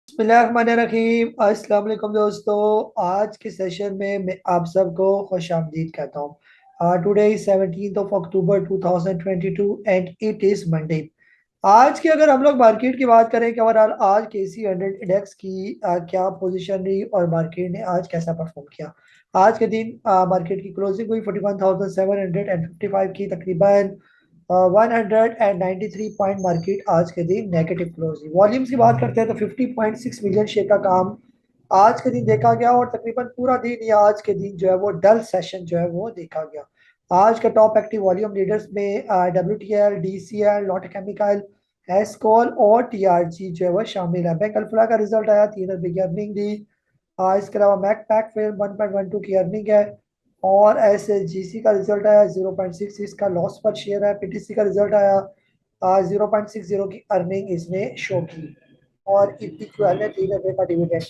बिस्मिल्लाहिर्रहमानिर्रहीम। अस्सलाम वालेकुम दोस्तों, आज के सेशन में मैं आप सबको खुश आमदीद कहता हूँ। Today is 17th of October 2022 and it is Monday. आज की अगर हम लोग मार्केट की बात करें कि ओवरऑल आज KC 100 इंडेक्स की क्या पोजीशन रही और मार्केट ने आज कैसा परफॉर्म किया। आज के दिन मार्केट की क्लोजिंग हुई 41,755 की, तकरीबन 193 पॉइंट मार्केट आज के दिन नेगेटिव क्लोज हुई। वॉल्यूम्स की बात करते हैं तो 50.6 मिलियन शेयर का काम आज के दिन देखा गया और तकरीबन पूरा दिन या आज के दिन जो है वो डल सेशन जो है वो देखा गया। आज के टॉप एक्टिव वॉल्यूम लीडर्स में WTL, DCL, लॉट केमिकल, एस्कॉल और TRG जो है वो शामिल है। बैंक अल्फला का रिजल्ट आया, 3 रुपए की अर्निंग दी। इसके अलावा मैक पैक फिल्म 1.12 की अर्निंग है और SGC का रिजल्ट आया 0.66 का लॉस पर शेयर है। PTC का रिजल्ट आया 0.60 की अर्निंग इसने शो की और इक्वल है 3 रुपए का डिविडेंड।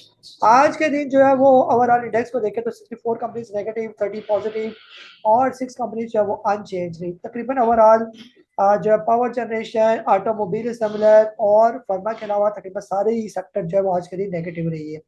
आज के दिन जो है वो ओवरऑल इंडेक्स को देखें तो 64 कंपनीज नेगेटिव, 30 पॉजिटिव और 6 कंपनीज जो है वो अनचेंज रही। तकरीबन ओवरऑल जो है पावर जनरेशन, ऑटोमोबाइल सिमिलर और फर्मा के अलावा तकरीबन सारे ही सेक्टर जो है वो आज के दिन नेगेटिव रही है।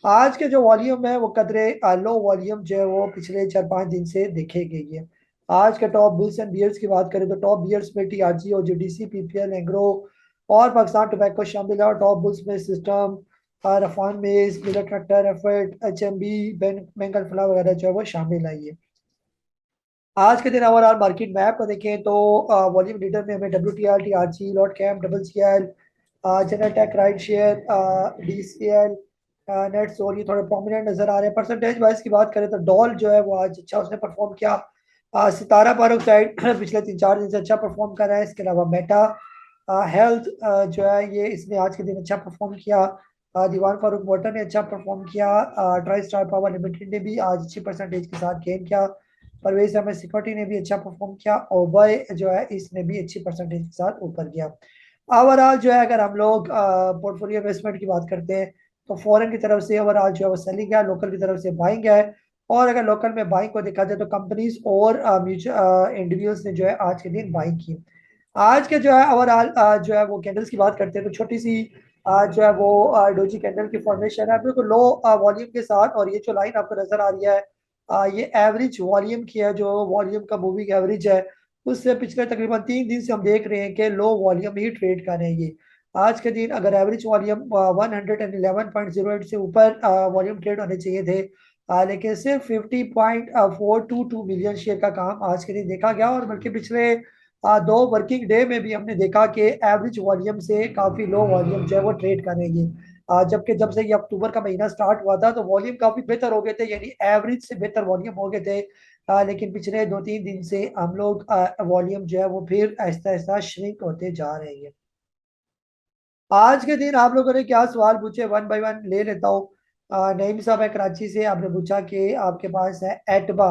आज के जो वॉल्यूम है वो कदरे लो वॉल्यूम जो है वो पिछले 4-5 दिन से देखे गई है। आज के टॉप बुल्स एंड बियर्स की बात करें तो टॉप बियर्स में TRG और GDC, PPL, एंग्रो और पाकिस्तान टोबैको शामिल है और टॉप बुल्स में सिस्टम, रफान मेज, Miller tractor, effort, HMB, Bengal फला वगैरह जो है वो शामिल है ये। आज के दिन ओवरऑल मार्केट मैप को देखें तो वॉल्यूम लीडर में हमें WTR, TRG, lot cam, WCL, general tech, right share, DCL, net sol, ये थोड़े प्रोमिनेंट नजर आ रहे हैं। परसेंटेज वाइज की बात करें तो डॉल जो है वो आज अच्छा उसने परफॉर्म किया। सितारा पेरोक्साइड पिछले 3-4 दिन से अच्छा परफॉर्म कर रहा है। इसके अलावा मेटा हेल्थ जो है ये इसने आज के दिन अच्छा परफॉर्म किया। दीवान फारूक मोटर ने अच्छा परफॉर्म किया। ट्राई स्टार पावर लिमिटेड ने भी आज अच्छी परसेंटेज के साथ गेन किया। परवेज अहमद सिक्योरिटी ने भी अच्छा परफॉर्म किया। ओबय जो है इसने भी अच्छी परसेंटेज के साथ ऊपर गया। ओवरऑल जो है अगर हम लोग पोर्टफोलियो इन्वेस्टमेंट की बात करते हैं तो फॉरेन की तरफ से ओवरऑल जो है वो सेलिंग है, लोकल की तरफ से बाइंग है। और अगर लोकल में बाइंग को देखा जाए तो कंपनीज और म्यूचुअल इंडिविजुअल्स ने जो है आज के दिन बाइंग की। आज के जो है ओवरऑल जो है वो कैंडल्स की बात करते हैं तो छोटी सी जो है वो डोजी कैंडल की फॉर्मेशन है बिल्कुल लो वॉल्यूम के साथ। और ये जो लाइन आपको नजर आ रही है ये एवरेज वॉल्यूम की है, जो वॉल्यूम का मूविंग एवरेज है उससे पिछले तकरीबन 3 दिन से हम देख रहे हैं कि लो वॉल्यूम ही ट्रेड कर रहे हैं ये। आज के दिन अगर एवरेज वॉल्यूम 111.08 से ऊपर वॉल्यूम ट्रेड होने चाहिए थे, लेकिन सिर्फ 50.422 मिलियन शेयर का काम आज के दिन देखा गया। और बल्कि पिछले 2 वर्किंग डे में भी हमने देखा कि एवरेज वॉल्यूम से काफी लो वॉल्यूम जो है वो ट्रेड कर रहे हैं। जबकि जब से ये अक्टूबर का महीना स्टार्ट हुआ था तो वॉल्यूम काफी बेहतर हो गए थे, यानी एवरेज से बेहतर वॉल्यूम हो गए थे। लेकिन पिछले 2-3 दिन से हम लोग वॉल्यूम जो है वो फिर ऐसा ऐसा श्रिंक होते जा रहे हैं। आज के दिन आप लोगों ने क्या सवाल पूछे, वन बाय वन ले लेता हूँ। नईम साहब है कराची से, आपने पूछा कि आपके पास है एटबा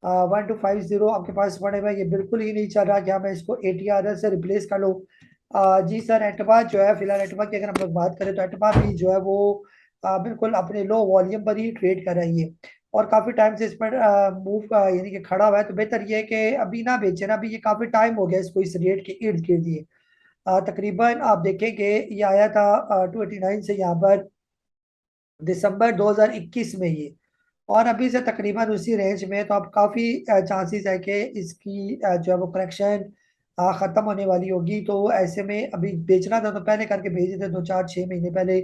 1250 आपके पास पड़े हुए, ये बिल्कुल ही नहीं चल रहा कि मैं इसको ATR से रिप्लेस कर लूँ। जी सर, एटबा जो है फिलहाल एटबा की अगर हम लोग बात करें तो एटबा भी जो है वो बिल्कुल अपने लो वॉल्यूम पर ही ट्रेड कर रही है और काफी टाइम से इस पर मूव यानी कि खड़ा हुआ है। तो बेहतर ये है कि अभी ना बेचे ना, अभी ये काफी टाइम हो गया इसको इस रेट के इर्द गिर्द ये। तकरीबन आप देखेंगे ये आया था 289 से यहाँ पर दिसंबर 2021 में ये, और अभी से तकरीबन उसी रेंज में। तो अब काफ़ी चांसेस है कि इसकी जो है वो करेक्शन ख़त्म होने वाली होगी। तो ऐसे में अभी बेचना था तो पहले करके भेजे थे 2-4-6 महीने पहले।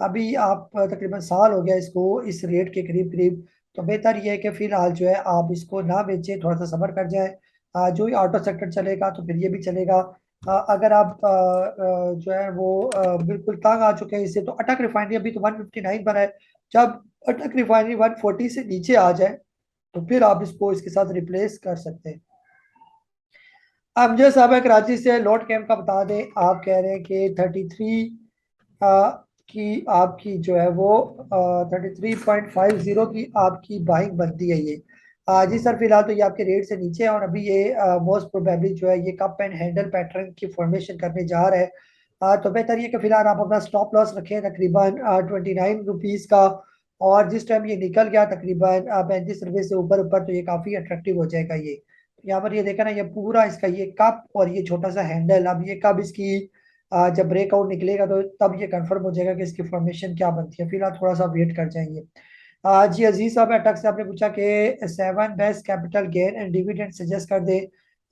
अभी आप तकरीबन साल हो गया इसको इस रेट के करीब करीब। तो बेहतर ये है कि फिलहाल जो है आप इसको ना बेचें, थोड़ा सा सब्र कर जाए। जो ही ऑटो सेक्टर चलेगा तो फिर ये भी चलेगा। अगर आप जो है वो बिल्कुल तंग आ चुके हैं इससे, तो अटक रिफाइनरी अभी तो 159 पर है। जब अटक रिफाइनरी 140 से नीचे आ जाए तो फिर आप इसको इसके साथ रिप्लेस कर सकते हैं। अब मुझे साहब है कराची से, लोड कैंप का बता दें, आप कह रहे हैं कि 33 की आपकी जो है वो 33.50 की आपकी बाइंग बनती है ये। जी सर, फिलहाल तो ये आपके रेट से नीचे है और अभी ये मोस्ट प्रोबेबली जो है ये कप एंड हैंडल पैटर्न की फॉर्मेशन करने जा रहा है। तो बेहतर ये कि फिलहाल आप अपना स्टॉप लॉस रखें तकरीबन 29 रुपीज़ का। और जिस टाइम ये निकल गया तकरीबन 35 रुपये से ऊपर ऊपर तो ये काफ़ी अट्रैक्टिव हो जाएगा ये। यहाँ पर ये देखा ना, ये पूरा इसका ये कप और ये छोटा सा हैंडल, अब ये कब इसकी जब ब्रेकआउट निकलेगा तो तब ये कंफर्म हो जाएगा कि इसकी फॉर्मेशन क्या बनती है। फिलहाल थोड़ा सा वेट कर जाएंगे। जी अजीज साहब अटक से आपने पूछा कि 7 best capital gain and dividend suggest कर दे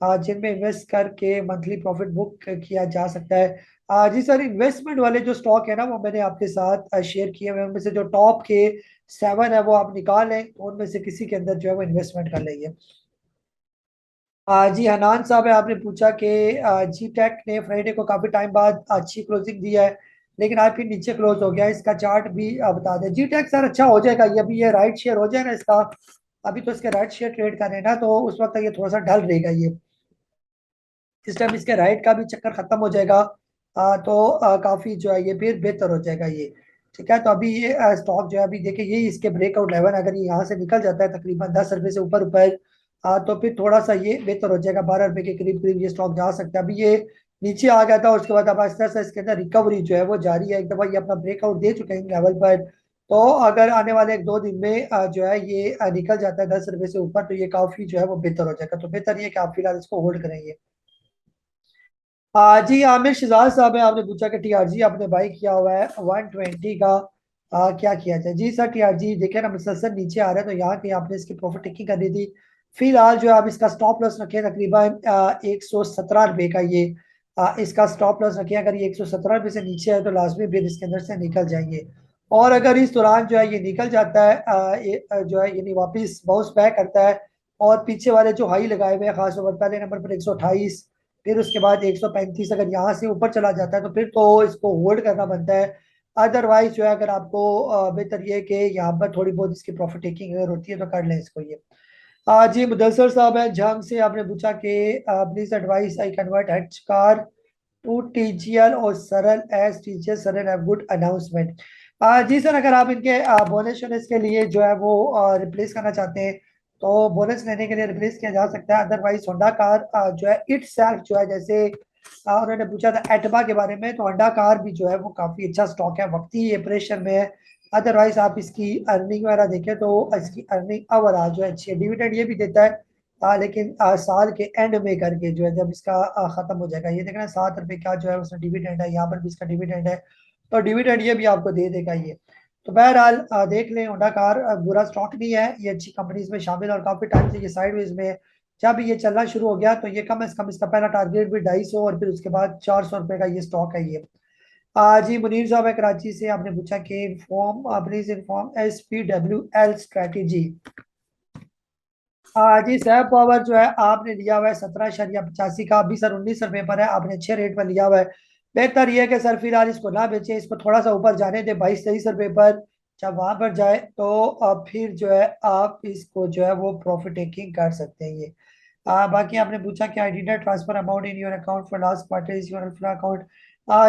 जिनमें इन्वेस्ट करके मंथली प्रॉफिट बुक किया जा सकता है। जी सर, इन्वेस्टमेंट वाले जो स्टॉक है ना वो मैंने आपके साथ शेयर किए हुए हैं। उनमें से जो टॉप के 7 है वो आप निकालें, तो उनमें से किसी के अंदर जो है वो इन्वेस्टमेंट कर लेंगे। जी हनान साहब है, आपने पूछा कि जी टेक ने फ्राइडे को काफी टाइम बाद अच्छी क्लोजिंग दी है, लेकिन आज फिर नीचे क्लोज हो गया। इसका चार्ट भी बता दें। जी टेक सर अच्छा हो जाएगा, ये अभी ये राइट शेयर हो जाए ना इसका, अभी तो इसके राइट शेयर ट्रेड कर रहे हैं ना, तो उस वक्त तक ये थोड़ा सा डल रहेगा ये। इस टाइम इसके राइट का भी चक्कर खत्म हो जाएगा, तो काफी जो है ये फिर बेहतर हो जाएगा ये। ठीक है, तो अभी ये स्टॉक जो है अभी देखिए ये इसके ब्रेकआउट लेवल, अगर ये यहाँ से निकल जाता है तकरीबन 10 रुपए से ऊपर ऊपर, तो फिर थोड़ा सा ये बेहतर हो जाएगा। 12 रुपए के करीब करीब ये स्टॉक जा सकता है। अभी ये नीचे आ गया था, उसके बाद अब आहिस्ता आहिस्ता इसके अंदर रिकवरी जो है वो जारी है। एक दफा ये अपना ब्रेकआउट दे चुके हैं लेवल पर, तो अगर आने वाले 1-2 दिन में जो है ये निकल जाता है 10 रुपए से ऊपर, तो ये काफी जो है वो बेहतर हो जाएगा। तो बेहतर ये कि आप फिलहाल इसको होल्ड करेंगे। जी आमिर शिजाज साहब है, आपने पूछा कि टीआरजी आपने बाई किया हुआ है 120 का, क्या किया जाए। जी सर, टीआरजी देखिए ना मुसलसल नीचे आ रहा है, तो यहाँ की आपने इसकी प्रॉफिट टेकिंग करनी थी। फिलहाल जो है आप इसका स्टॉप लॉस रखें तकरीबन 117 रुपए का ये, इसका स्टॉप लॉस रखें। अगर ये 117 रुपए से नीचे है तो लाजमी फिर इसके अंदर से निकल जाएंगे। और अगर इस दौरान जो है ये निकल जाता है, जो है यानी वापिस बाउंस बैक करता है और पीछे वाले जो हाई लगाए हुए हैं, खासतौर पर पहले नंबर पर 128, फिर उसके बाद 135, अगर यहाँ से ऊपर चला जाता है तो फिर तो इसको होल्ड करना बनता है। अदरवाइज जो है अगर आपको बेहतर ये है कि यहाँ पर थोड़ी बहुत इसकी प्रॉफिट टेकिंग अगर होती है तो कर लें इसको ये। जी मुदलसर साहब है जंग से, आपने पूछा कि please advise I convert H car to TGL और Saral as TGL Saral have good announcement. जी सर, अगर आप इनके बोनस शोनस के लिए जो है वो रिप्लेस करना चाहते हैं तो बोनस लेने के लिए रिप्लेस किया जा सकता है। अदरवाइज होंडा कार जो है इट सेल्फ जो है, जैसे उन्होंने पूछा था एटबा के बारे में, तो होंडा कार भी जो है वो काफी अच्छा स्टॉक है, वक्ती ये प्रेशर में है। अदरवाइज आप इसकी अर्निंग वगैरह देखें तो इसकी अर्निंग ओवरऑल जो है अच्छी है। डिविडेंड ये भी देता है, लेकिन साल के एंड में करके जो है जब इसका खत्म हो जाएगा, ये देखना 7 रुपए का जो है उसका डिविडेंड है, यहाँ पर भी इसका डिविडेंड है, तो डिविडेंड ये भी आपको दे देगा ये। तो बहरहाल देख लें, होंडा कार बुरा स्टॉक नहीं है, ये अच्छी कंपनीज में शामिल है और काफी टाइम से ये साइडवेज में है। जब ये चलना शुरू हो गया तो ये कम से कम इसका पहला टारगेट भी 250 और फिर उसके बाद 400 रुपए का ये स्टॉक है ये। जी मुनीर साहब है कराची से, आपने पूछा कि inform please inform SPWL strategy. जी सैप पावर जो है आपने लिया हुआ है 17.85 का, अभी सर 19 रुपए पर है, आपने अच्छे रेट पर लिया हुआ है। बेहतर यह है कि सर फिलहाल इसको ना बेचें, इसको थोड़ा सा ऊपर जाने दें 22-23 रुपए पर। जब वहां पर जाए तो अब फिर जो है आप इसको जो है वो प्रॉफिट टेकिंग कर सकते हैं ये। बाकी आपने पूछा कि I did not transfer amount in your account for last quarter is your alpha account.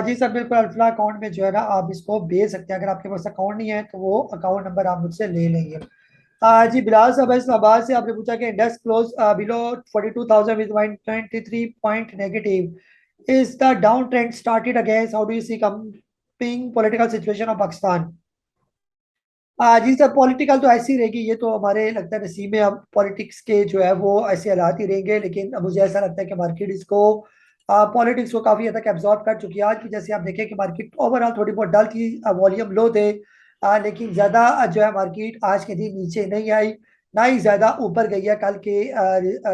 जी सर बिल्कुल, अल्फा अकाउंट में जो है ना आप इसको भेज सकते हैं। अगर आपके पास अकाउंट नहीं है तो वो अकाउंट नंबर आप मुझसे ले लेंगे। जी बिलाल साहब इस्लामाबाद से, आपने पूछा कि index close below 42,000 with 123 point negative, is the down trend started again, how do you see coming political situation of Pakistan. जी सर, पॉलिटिकल तो ऐसी रहेगी, ये तो हमारे लगता है नसीब में, हम पॉलिटिक्स के जो है वो ऐसे हालात ही रहेंगे, लेकिन अब मुझे ऐसा लगता है कि मार्केट इसको पॉलिटिक्स को काफी हद तक एब्जॉर्ब कर चुकी है। आज की जैसे आप देखें कि मार्केट ओवरऑल थोड़ी बहुत डल की, वॉल्यूम लो थे, लेकिन ज्यादा जो है मार्केट आज के दिन नीचे नहीं आई, ना ही ज्यादा ऊपर गई है कल के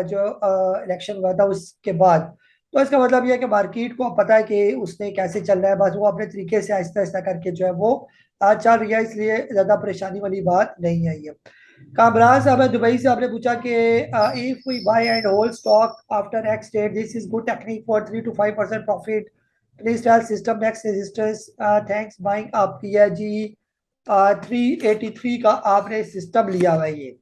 जो इलेक्शन हुआ था उसके बाद। तो इसका मतलब यह है कि मार्केट को पता है कि उसने कैसे चल रहा है, बस वो अपने तरीके से आहिस्ता आहिस्ता करके जो है वो चल रही है, इसलिए ज्यादा परेशानी वाली बात नहीं आई है। कामरान साहब है दुबई से, आपने पूछा कि if we buy and hold stock after ex date this is good technique for 3 to 5% profit, please tell system next resistance, thanks buying up किया जी। 383 का आपने सिस्टम लिया हुआ है ये।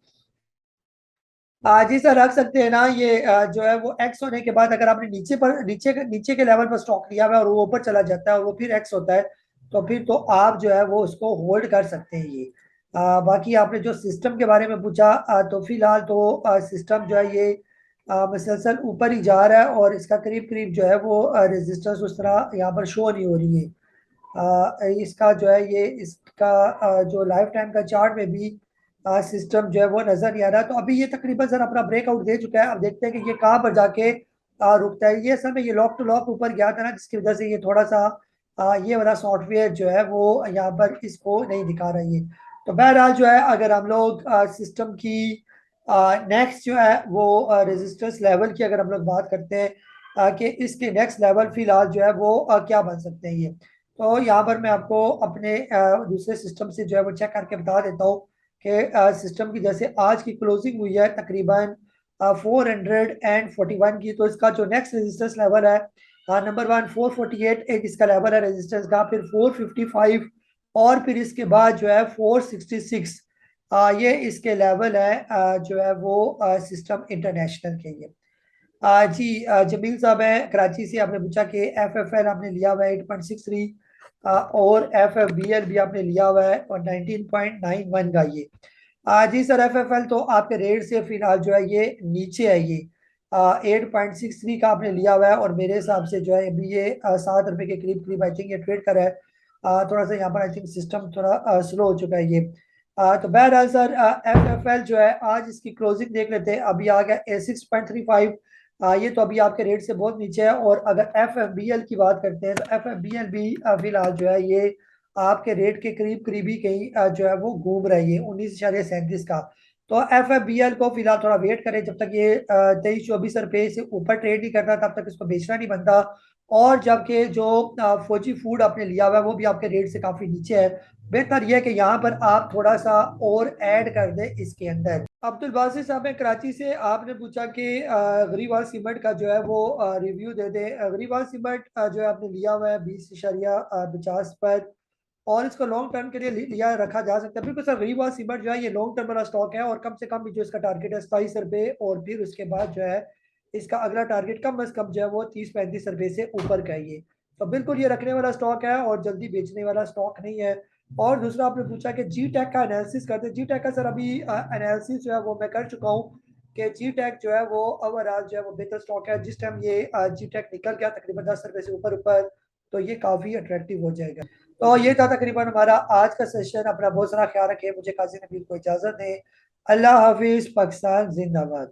जी सर रख सकते हैं ना ये, जो है वो एक्स होने के बाद अगर आपने नीचे के लेवल पर स्टॉक लिया हुआ है और वो ऊपर चला जाता है और वो फिर एक्स होता है, तो फिर तो आप जो है वो उसको होल्ड कर सकते हैं ये। बाकी आपने जो सिस्टम के बारे में पूछा, तो फिलहाल तो सिस्टम जो है ये मुसलसल ऊपर ही जा रहा है और इसका करीब करीब जो है वो रेजिस्टेंस उस तरह यहाँ पर शो नहीं हो रही है। इसका जो है ये इसका जो लाइफ टाइम का चार्ट में भी सिस्टम जो है वो नजर नहीं आ रहा। तो अभी ये तकरीबन सर अपना ब्रेकआउट दे चुका है, अब देखते हैं कि ये कहाँ पर जाके रुकता है। ये असल में ये लॉक टू लॉक ऊपर गया था ना, जिसकी वजह से ये थोड़ा सा ये वाला सॉफ्टवेयर जो है वो यहाँ पर इसको नहीं दिखा रहा है ये। तो बहरहाल जो है, अगर हम लोग सिस्टम की नेक्स्ट जो है वो रेजिस्टेंस लेवल की अगर हम लोग बात करते हैं कि इसके नेक्स्ट लेवल फिलहाल जो है वो क्या बन सकते हैं ये। तो यहाँ पर मैं आपको अपने दूसरे सिस्टम से जो है वो चेक करके बता देता हूँ कि सिस्टम की जैसे आज की क्लोजिंग हुई है तकरीबन 441 की, तो इसका जो नेक्स्ट रेजिस्टेंस लेवल है नंबर वन 448 एक इसका लेवल है रेजिस्टेंस का, फिर 455 और फिर इसके बाद जो है 466 ये इसके लेवल है जो है वो सिस्टम इंटरनेशनल के ये। जी जमील साहब हैं कराची से, आपने पूछा कि एफ एफ एल आपने लिया हुआ है 8.63 और एफ एफ बी एल भी आपने लिया हुआ है और 19.91 का ये। जी सर, एफ एफ एल तो आपके रेट से फिलहाल जो है ये नीचे है ये। 8.63 का आपने लिया हुआ है और मेरे हिसाब से जो है अभी ये 7 रुपए के करीब करीब आई थिंक ये ट्रेड कर रहा है। थोड़ा सा यहाँ पर आई थिंक सिस्टम थोड़ा स्लो हो चुका है ये। तो बहरहाल सर, एफ एफ एल जो है आज इसकी क्लोजिंग देख लेते हैं, अभी आ गया A6.35। ये तो अभी आपके रेट से बहुत नीचे है। और अगर एफ एफ बी एल की बात करते हैं तो एफ एफ बी एल भी फिलहाल जो है ये आपके रेट के करीब करीब ही कहीं जो है वो घूम रही है 19.37 का। तो एफ एफ बी एल को फिलहाल थोड़ा वेट करें, जब तक ये 23-24 रुपए से ऊपर ट्रेड नहीं करता तब तक इसको बेचना नहीं बनता। और जबकि जो फौजी फूड आपने लिया हुआ है वो भी आपके रेट से काफी नीचे है। बेहतर यह है कि यहाँ पर आप थोड़ा सा और ऐड कर दें इसके अंदर। अब्दुल बासित साहब है कराची से, आपने पूछा कि गरीवाल सीमेंट का जो है वो रिव्यू दे दे। गरीवाल सीमेंट जो है आपने लिया हुआ है 20.50 पर और इसको लॉन्ग टर्म के लिए लिया रखा जा सकता है। बिल्कुल सर, गरीबाल सीमेंट जो है ये लॉन्ग टर्म वाला स्टॉक है और कम से कम भी जो इसका टारगेट है 27 रुपए, और फिर उसके बाद जो है इसका अगला टारगेट कम अज कम जो है वो 30-35 रुपए से ऊपर का ही है। तो बिल्कुल ये रखने वाला स्टॉक है और जल्दी बेचने वाला स्टॉक नहीं है। और दूसरा आपने पूछा कि जी टैक का एनालिसिस करते हैं। जी टैक का सर अभी एनालिसिस जो है वो मैं कर चुका हूँ कि जी टैक जो है वो ओवरऑल जो है वो बेहतर स्टॉक है। जिस टाइम ये जी टैक निकल गया तकरीबन 10 रुपए से ऊपर ऊपर, तो ये काफी अट्रैक्टिव हो जाएगा। तो ये था तकरीबन हमारा आज का सेशन। अपना बहुत सारा ख्याल रखें, मुझे काजी नबील को इजाजत दें। अल्लाह हाफिज, पाकिस्तान जिंदाबाद।